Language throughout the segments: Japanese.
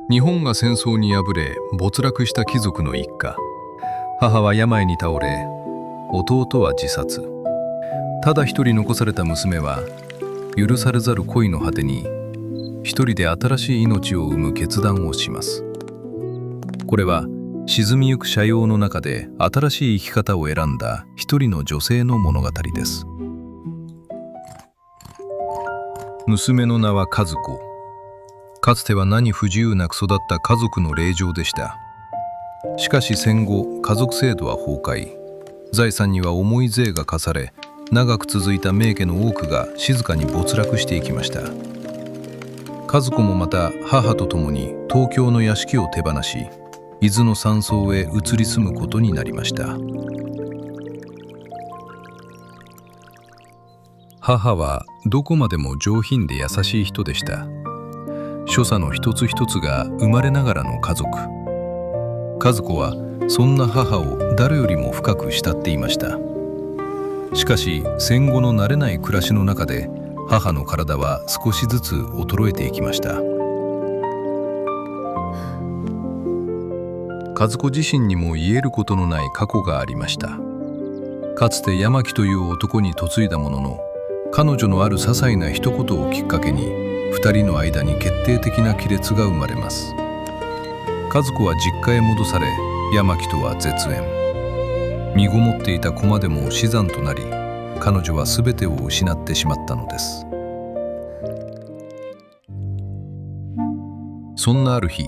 日本が戦争に敗れ没落した貴族の一家。母は病に倒れ、弟は自殺。ただ一人残された娘は許されざる恋の果てに一人で新しい命を生む決断をします。これは沈みゆく斜陽の中で新しい生き方を選んだ一人の女性の物語です。娘の名は和子。かつては何不自由なく育った家族の令嬢でした。しかし戦後、家族制度は崩壊。財産には重い税が課され、長く続いた名家の多くが静かに没落していきました。和子もまた母と共に東京の屋敷を手放し、伊豆の山荘へ移り住むことになりました。母はどこまでも上品で優しい人でした。所作の一つ一つが生まれながらの家族。和子はそんな母を誰よりも深く慕っていました。しかし戦後の慣れない暮らしの中で母の体は少しずつ衰えていきました。和子自身にも言えることのない過去がありました。かつて山木という男に嫁いだものの、彼女のある些細な一言をきっかけに二人の間に決定的な亀裂が生まれます。和子は実家へ戻され、山木とは絶縁。身ごもっていた駒でも死産となり、彼女は全てを失ってしまったのです。そんなある日、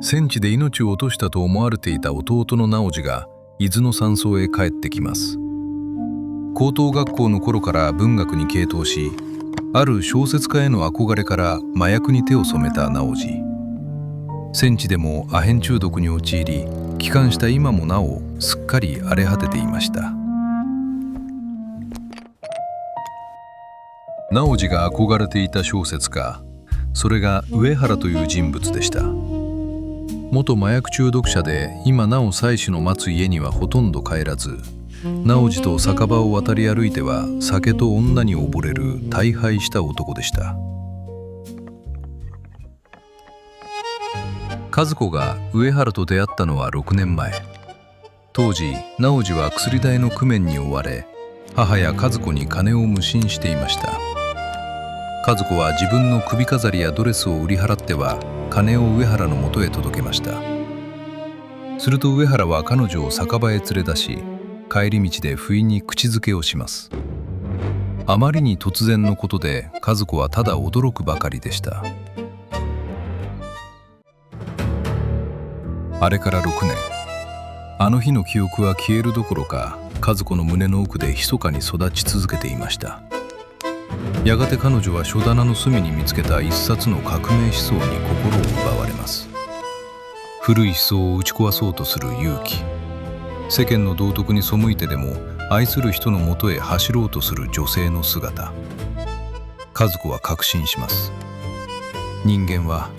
戦地で命を落としたと思われていた弟の直次が伊豆の山荘へ帰ってきます。高等学校の頃から文学に傾倒し、ある小説家への憧れから麻薬に手を染めた直次。戦地でもアヘン中毒に陥り、帰還した今もなおすっかり荒れ果てていました。直次が憧れていた小説家、それが上原という人物でした。元麻薬中毒者で今なお妻子の待つ家にはほとんど帰らず、直次と酒場を渡り歩いては酒と女に溺れる大敗した男でした。和子が上原と出会ったのは6年前。当時直次は薬代の工面に追われ、母や和子に金を無心していました。和子は自分の首飾りやドレスを売り払っては金を上原のもとへ届けました。すると上原は彼女を酒場へ連れ出し、帰り道で不意に口づけをします。あまりに突然のことで和子はただ驚くばかりでした。あれから6年、あの日の記憶は消えるどころか、和子の胸の奥で密かに育ち続けていました。やがて彼女は書棚の隅に見つけた一冊の革命思想に心を奪われます。古い思想を打ち壊そうとする勇気、世間の道徳に背いてでも愛する人のもとへ走ろうとする女性の姿。和子は確信します。人間は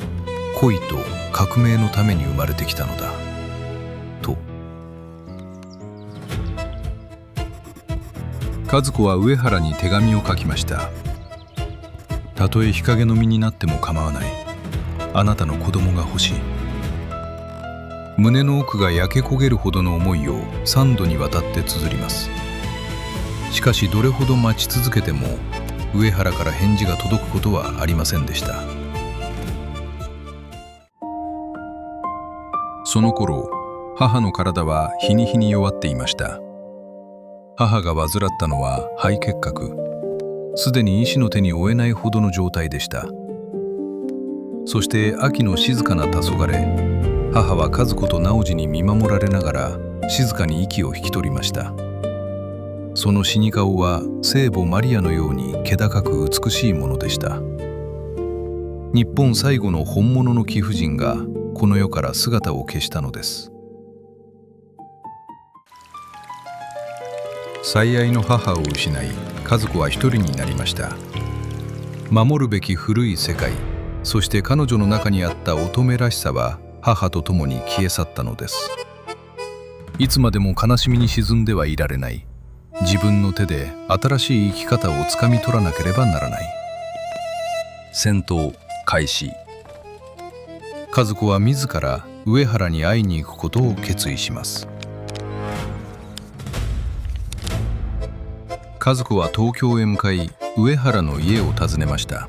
恋と革命のために生まれてきたのだと。和子は上原に手紙を書きました。たとえ日陰の身になっても構わない。あなたの子供が欲しい。胸の奥が焼け焦げるほどの思いを3度にわたって綴ります。しかしどれほど待ち続けても上原から返事が届くことはありませんでした。その頃、母の体は日に日に弱っていました。母が患ったのは肺結核。すでに医師の手に負えないほどの状態でした。そして秋の静かな黄昏、母は和子と直次に見守られながら静かに息を引き取りました。その死に顔は聖母マリアのように気高く美しいものでした。日本最後の本物の貴婦人がこの世から姿を消したのです。最愛の母を失い、和子は一人になりました。守るべき古い世界、そして彼女の中にあった乙女らしさは母と共に消え去ったのです。いつまでも悲しみに沈んではいられない。自分の手で新しい生き方をつかみ取らなければならない。戦闘開始。和子は自ら上原に会いに行くことを決意します。和子は東京へ向かい上原の家を訪ねました。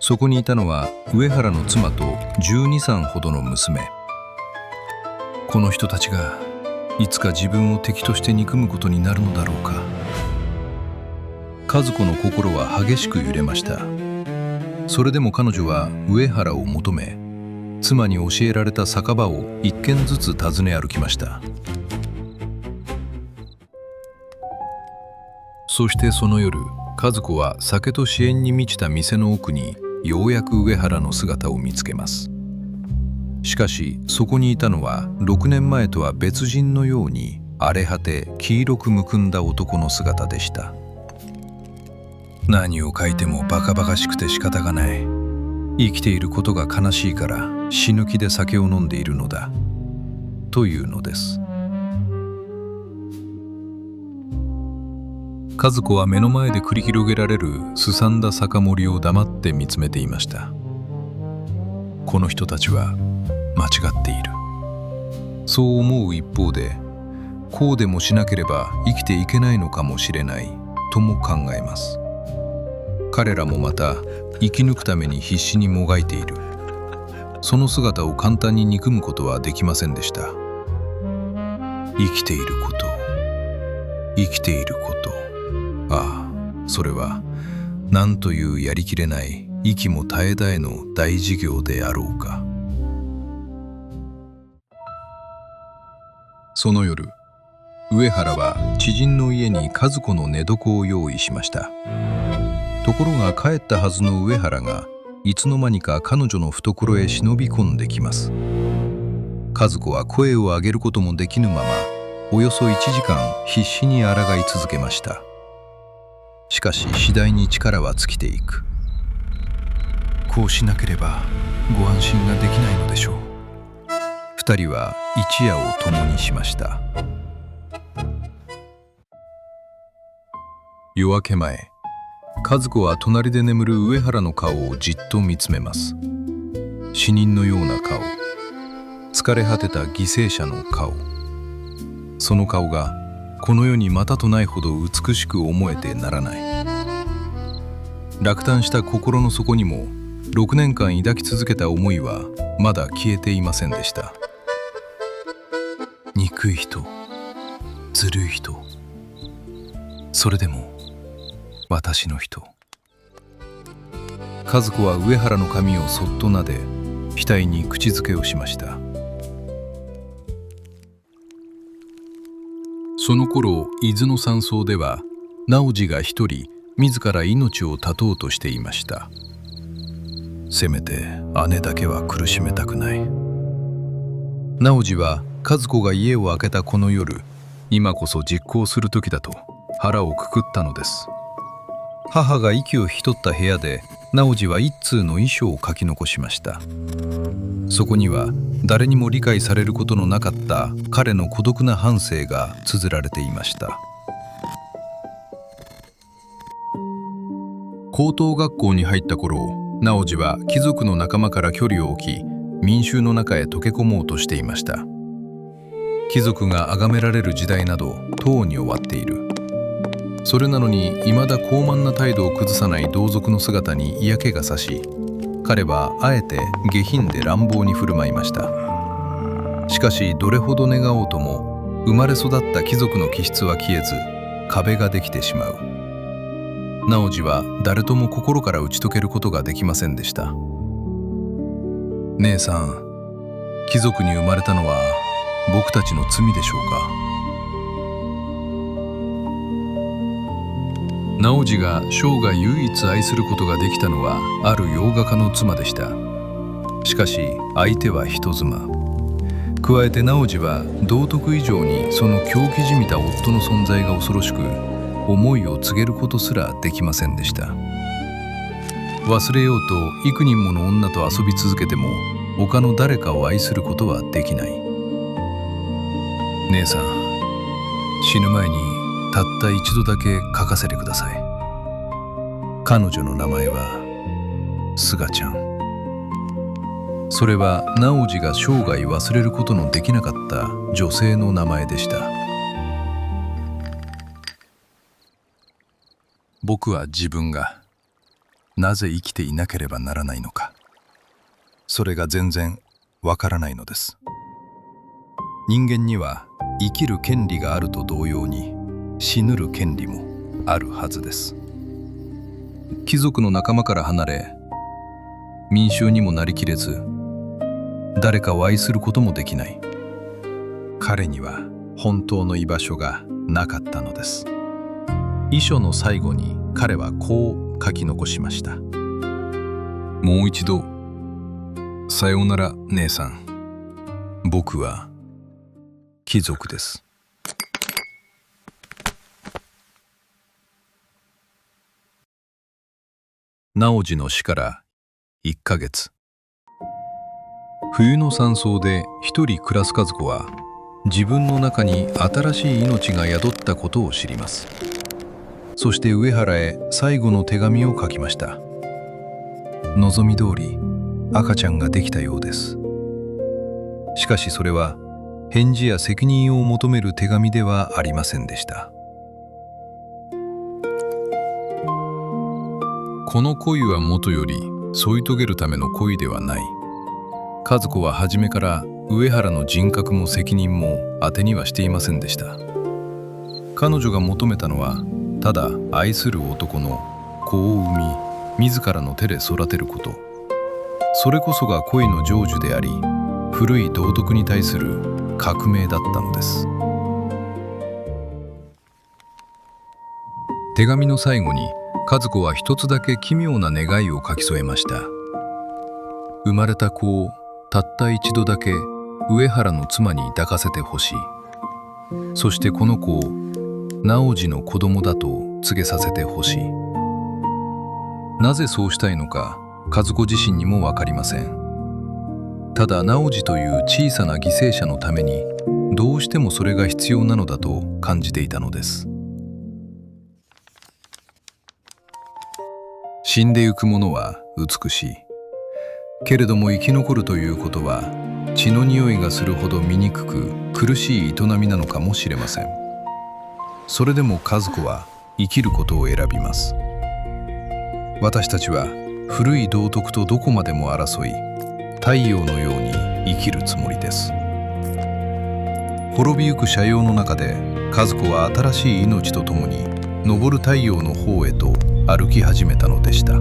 そこにいたのは上原の妻と12、3ほどの娘。この人たちがいつか自分を敵として憎むことになるのだろうか。和子の心は激しく揺れました。それでも彼女は上原を求め、妻に教えられた酒場を一軒ずつ訪ね歩きました。そしてその夜、和子は酒と支援に満ちた店の奥にようやく上原の姿を見つけます。しかしそこにいたのは6年前とは別人のように荒れ果て黄色くむくんだ男の姿でした。何を書いてもバカバカしくて仕方がない。生きていることが悲しいから死ぬ気で酒を飲んでいるのだというのです。和子は目の前で繰り広げられるすさんだ酒盛りを黙って見つめていました。この人たちは間違っている。そう思う一方で、こうでもしなければ生きていけないのかもしれないとも考えます。彼らもまた生き抜くために必死にもがいている。その姿を簡単に憎むことはできませんでした。生きていること、生きていること。ああ、それは何というやりきれない息も絶え絶えの大事業であろうか。その夜、上原は知人の家に和子の寝床を用意しました。ところが帰ったはずの上原がいつの間にか彼女の懐へ忍び込んできます。和子は声を上げることもできぬまま、およそ1時間必死に抗い続けました。しかし次第に力は尽きていく。こうしなければご安心ができないのでしょう。二人は一夜を共にしました。夜明け前、和子は隣で眠る上原の顔をじっと見つめます。死人のような顔、疲れ果てた犠牲者の顔。その顔がこの世にまたとないほど美しく思えてならない。落胆した心の底にも6年間抱き続けた思いはまだ消えていませんでした。憎い人、ずるい人、それでも私の人。和子は上原の髪をそっと撫で、額に口づけをしました。その頃、伊豆の山荘では直次が一人自ら命を絶とうとしていました。せめて姉だけは苦しめたくない。直次は和子が家を空けたこの夜、今こそ実行する時だと腹をくくったのです。母が息を引き取った部屋で直次は一通の遺書を書き残しました。そこには誰にも理解されることのなかった彼の孤独な半生が綴られていました。高等学校に入った頃、直次は貴族の仲間から距離を置き、民衆の中へ溶け込もうとしていました。貴族が崇められる時代などとうに終わっている。それなのに未だ高慢な態度を崩さない同族の姿に嫌気がさし、彼はあえて下品で乱暴に振る舞いました。しかしどれほど願おうとも生まれ育った貴族の気質は消えず、壁ができてしまう。直次は誰とも心から打ち解けることができませんでした。姉さん、貴族に生まれたのは僕たちの罪でしょうか。直次が生涯唯一愛することができたのはある洋画家の妻でした。しかし相手は人妻。加えて直次は道徳以上にその狂気じみた夫の存在が恐ろしく、思いを告げることすらできませんでした。忘れようと幾人もの女と遊び続けても他の誰かを愛することはできない。姉さん、死ぬ前にたった一度だけ書かせてください。彼女の名前はスガちゃん。それは直次が生涯忘れることのできなかった女性の名前でした。僕は自分がなぜ生きていなければならないのか、それが全然わからないのです。人間には生きる権利があると同様に死ぬる権利もあるはずです。貴族の仲間から離れ、民衆にもなりきれず、誰かを愛することもできない。彼には本当の居場所がなかったのです。遺書の最後に彼はこう書き残しました。もう一度、さようなら姉さん。僕は貴族です。直次の死から1ヶ月。冬の山荘で一人暮らす和子は、自分の中に新しい命が宿ったことを知ります。そして上原へ最後の手紙を書きました。望み通り赤ちゃんができたようです。しかしそれは返事や責任を求める手紙ではありませんでした。この恋はもとより添い遂げるための恋ではない。和子は初めから上原の人格も責任も当てにはしていませんでした。彼女が求めたのはただ愛する男の子を産み、自らの手で育てること。それこそが恋の成就であり、古い道徳に対する革命だったのです。手紙の最後に和子は一つだけ奇妙な願いを書き添えました。生まれた子をたった一度だけ上原の妻に抱かせてほしい。そしてこの子を直次の子供だと告げさせてほしい。なぜそうしたいのか和子自身にも分かりません。ただ直次という小さな犠牲者のためにどうしてもそれが必要なのだと感じていたのです。死んでゆくものは美しい。けれども生き残るということは血の匂いがするほど醜く苦しい営みなのかもしれません。それでも和子は生きることを選びます。私たちは古い道徳とどこまでも争い、太陽のように生きるつもりです。滅びゆく斜陽の中で和子は新しい命とともに昇る太陽の方へと歩き始めたのでした。